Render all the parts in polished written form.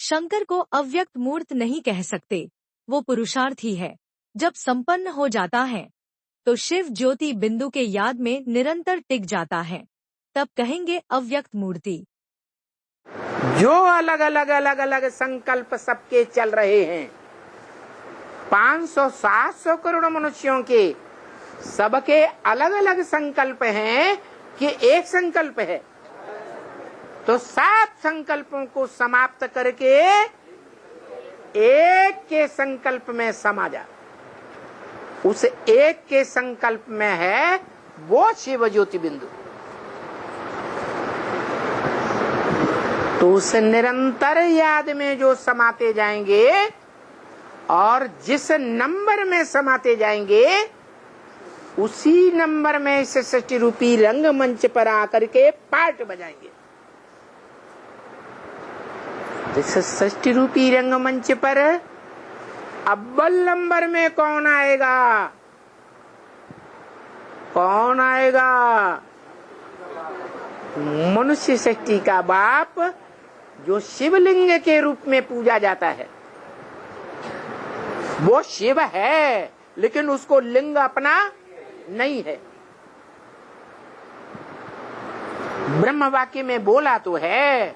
शंकर को अव्यक्त मूर्त नहीं कह सकते, वो पुरुषार्थ ही है। जब संपन्न हो जाता है तो शिव ज्योति बिंदु के याद में निरंतर टिक जाता है, तब कहेंगे अव्यक्त मूर्ति। जो अलग अलग संकल्प सबके चल रहे हैं, 500-700 करोड़ मनुष्यों के सबके अलग अलग संकल्प हैं कि एक संकल्प है, तो 7 संकल्पों को समाप्त करके एक के संकल्प में समा जा। उस एक के संकल्प में है वो शिव ज्योति बिंदु। तो उस निरंतर याद में जो समाते जाएंगे और जिस नंबर में समाते जाएंगे, उसी नंबर में इस सृष्टि रूपी रंगमंच पर आकर के पार्ट बजाएंगे। इस सृष्टि रूपी रंगमंच पर अव्वल नंबर में कौन आएगा? कौन आएगा? मनुष्य सृष्टि का बाप, जो शिवलिंग के रूप में पूजा जाता है। वो शिव है लेकिन उसको लिंग अपना नहीं है। ब्रह्म वाक्य में बोला तो है,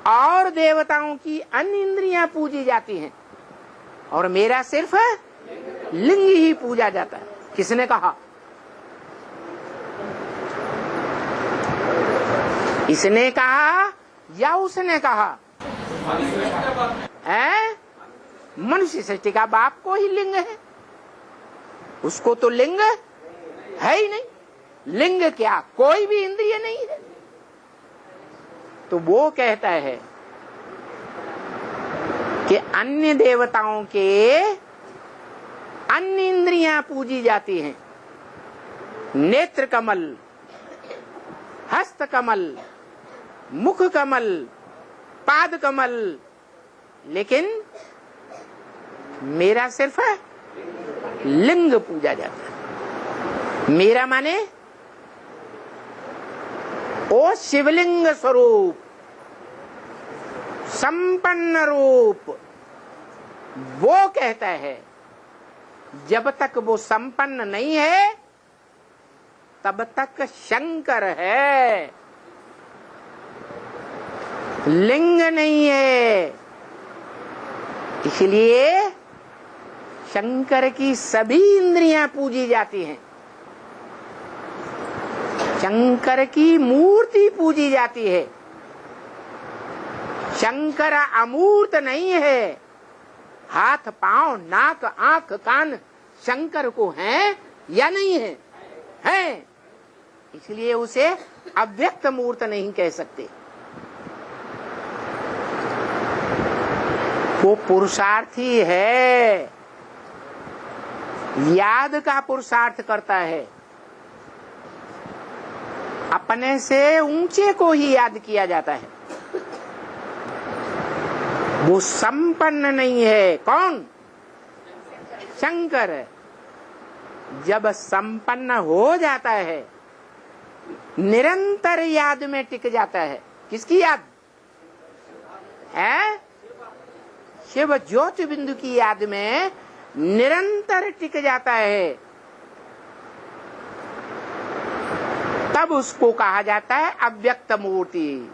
और देवताओं की अन्य इंद्रियां पूजी जाती हैं और मेरा सिर्फ लिंग ही पूजा जाता है। किसने कहा? इसने कहा या उसने कहा? है मनुष्य सृष्टि का बाप को ही लिंग है, उसको तो लिंग है ही नहीं। लिंग क्या, कोई भी इंद्रिय नहीं है। तो वो कहता है कि अन्य देवताओं के अन्य इंद्रियां पूजी जाती हैं, नेत्र कमल, हस्त कमल, मुख कमल, पाद कमल, लेकिन मेरा सिर्फ लिंग पूजा जाता है। मेरा माने ओ शिवलिंग स्वरूप, संपन्न रूप। वो कहता है जब तक वो संपन्न नहीं है तब तक शंकर है, लिंग नहीं है। इसलिए शंकर की सभी इंद्रियां पूजी जाती हैं, शंकर की मूर्ति पूजी जाती है। शंकर अमूर्त नहीं है। हाथ, पांव, नाक, आंख, कान शंकर को हैं या नहीं है? हैं। इसलिए उसे अव्यक्त मूर्त नहीं कह सकते। वो पुरुषार्थी है, याद का पुरुषार्थ करता है। अपने से ऊंचे को ही याद किया जाता है। वो संपन्न नहीं है। कौन? शंकर। जब संपन्न हो जाता है, निरंतर याद में टिक जाता है। किसकी याद है? शिव ज्योति बिंदु की याद में निरंतर टिक जाता है, तब उसको कहा जाता है अव्यक्त मूर्ति।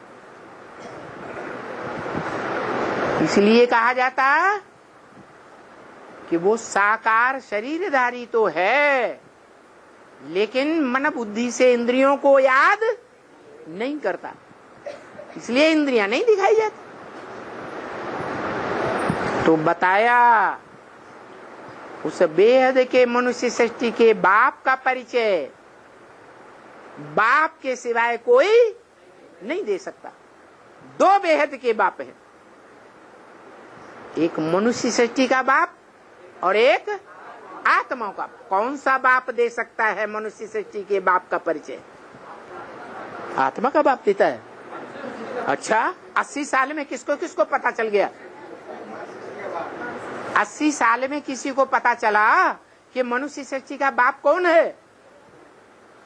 इसलिए कहा जाता कि वो साकार शरीरधारी तो है, लेकिन मन बुद्धि से इंद्रियों को याद नहीं करता, इसलिए इंद्रियां नहीं दिखाई जाती। तो बताया उस बेहद के मनुष्य सृष्टि के बाप का परिचय बाप के सिवाय कोई नहीं दे सकता। 2 बेहद के बाप हैं, एक मनुष्य सृष्टि का बाप और एक आत्माओं का। कौन सा बाप दे सकता है मनुष्य सृष्टि के बाप का परिचय? आत्मा का बाप देता है। अच्छा, 80 साल में किसको किसको पता चल गया? 80 साल में किसी को पता चला कि मनुष्य सृष्टि का बाप कौन है?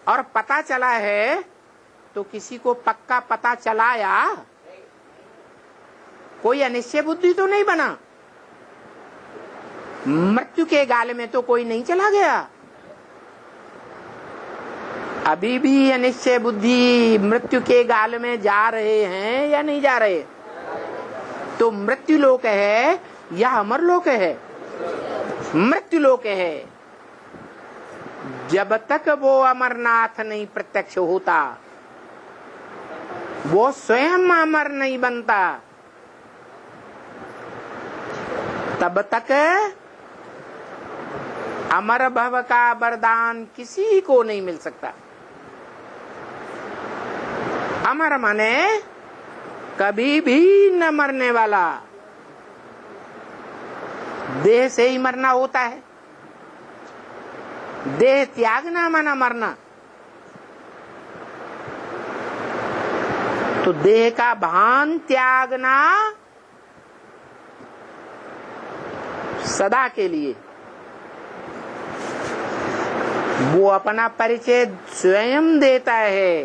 और पता चला है तो किसी को पक्का पता चला या कोई अनिश्चय बुद्धि तो नहीं बना। मृत्यु के गाल में तो कोई नहीं चला गया। अभी भी अनिश्चय बुद्धि मृत्यु के गाल में जा रहे हैं या नहीं जा रहे? तो मृत्यु लोक है या अमर लोक है? मृत्यु लोक है। जब तक वो अमरनाथ नहीं प्रत्यक्ष होता, वो स्वयं अमर नहीं बनता, तब तक अमर भव का वरदान किसी को नहीं मिल सकता। अमर माने कभी भी न मरने वाला। देह से ही मरना होता है। देह त्यागना माना मरना। तो देह का भान त्यागना सदा के लिए। वो अपना परिचय स्वयं देता है।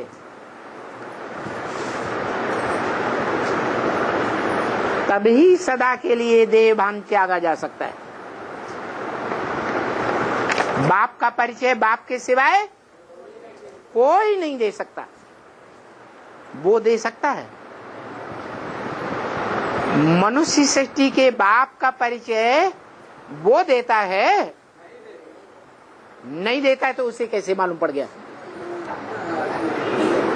तभी सदा के लिए देह भान त्यागा जा सकता है। बाप का परिचय बाप के सिवाय कोई नहीं दे सकता। वो दे सकता है। मनुष्य सृष्टि के बाप का परिचय वो देता है। नहीं देता है तो उसे कैसे मालूम पड़ गया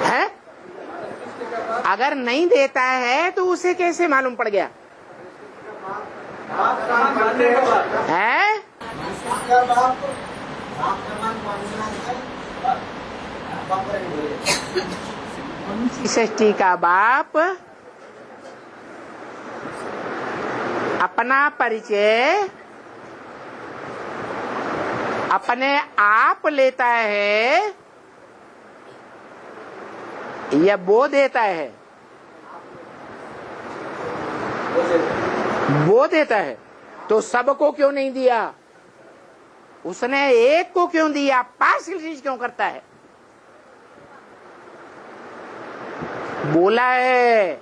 है? अगर नहीं देता है तो उसे कैसे मालूम पड़ गया है? सृष्टि का बाप अपना परिचय अपने आप लेता है या वो देता है? वो देता है। तो सबको क्यों नहीं दिया? उसने एक को क्यों दिया? पार्शियल चीज क्यों करता है? बोला है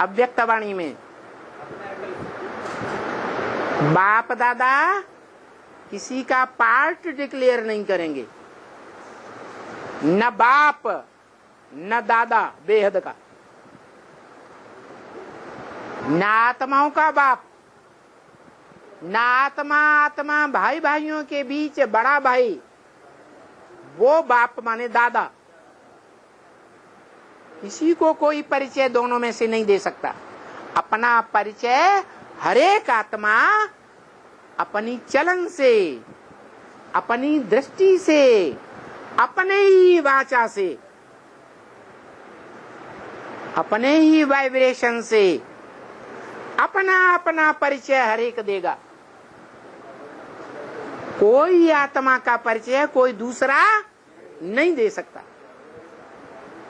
अव्यक्त वाणी में, बाप दादा किसी का पार्ट डिक्लेयर नहीं करेंगे। न बाप न दादा बेहद का, न आत्माओं का बाप, न आत्मा भाई भाइयों के बीच बड़ा भाई, वो बाप माने दादा। किसी को कोई परिचय दोनों में से नहीं दे सकता। अपना परिचय हरेक आत्मा अपनी चलन से, अपनी दृष्टि से, अपने ही वाचा से, अपने ही वाइब्रेशन से अपना अपना परिचय हरेक देगा। कोई आत्मा का परिचय कोई दूसरा नहीं दे सकता।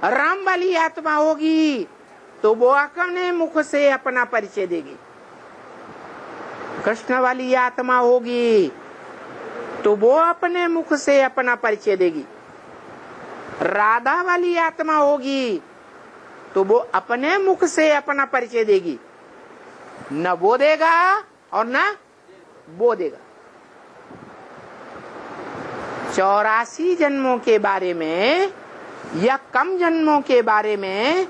राम वाली आत्मा होगी तो वो अपने मुख से अपना परिचय देगी। कृष्ण वाली आत्मा होगी तो वो अपने मुख से अपना परिचय देगी। राधा वाली आत्मा होगी तो वो अपने मुख से अपना परिचय देगी। न वो देगा और न वो देगा। 84 जन्मों के बारे में या कम जन्मों के बारे में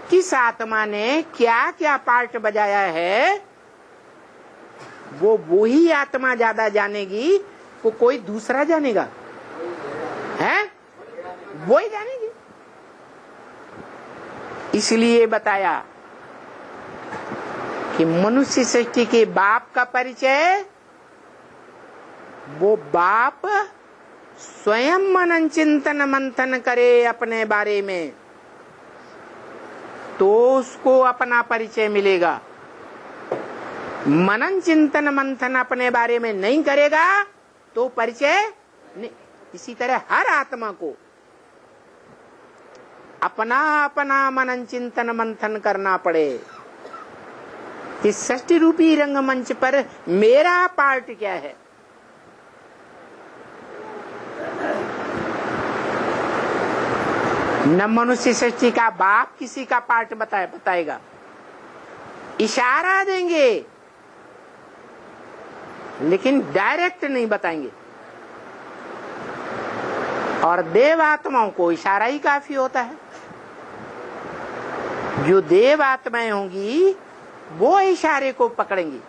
किस आत्मा ने क्या क्या पार्ट बजाया है, वो ही आत्मा ज्यादा जानेगी। को कोई दूसरा जानेगा है? वो ही जानेगी। इसलिए बताया कि मनुष्य सृष्टि के बाप का परिचय वो बाप स्वयं मनन चिंतन मंथन करे अपने बारे में, तो उसको अपना परिचय मिलेगा। मनन चिंतन मंथन अपने बारे में नहीं करेगा तो परिचय नहीं। इसी तरह हर आत्मा को अपना अपना मनन चिंतन मंथन करना पड़े। इस सृष्टि रूपी रंगमंच पर मेरा पार्ट क्या है? न मनुष्य सृष्टि का बाप किसी का पार्ट बताएगा। इशारा देंगे, लेकिन डायरेक्ट नहीं बताएंगे। और देव आत्माओं को इशारा ही काफी होता है। जो देव आत्माएं होंगी वो इशारे को पकड़ेंगी।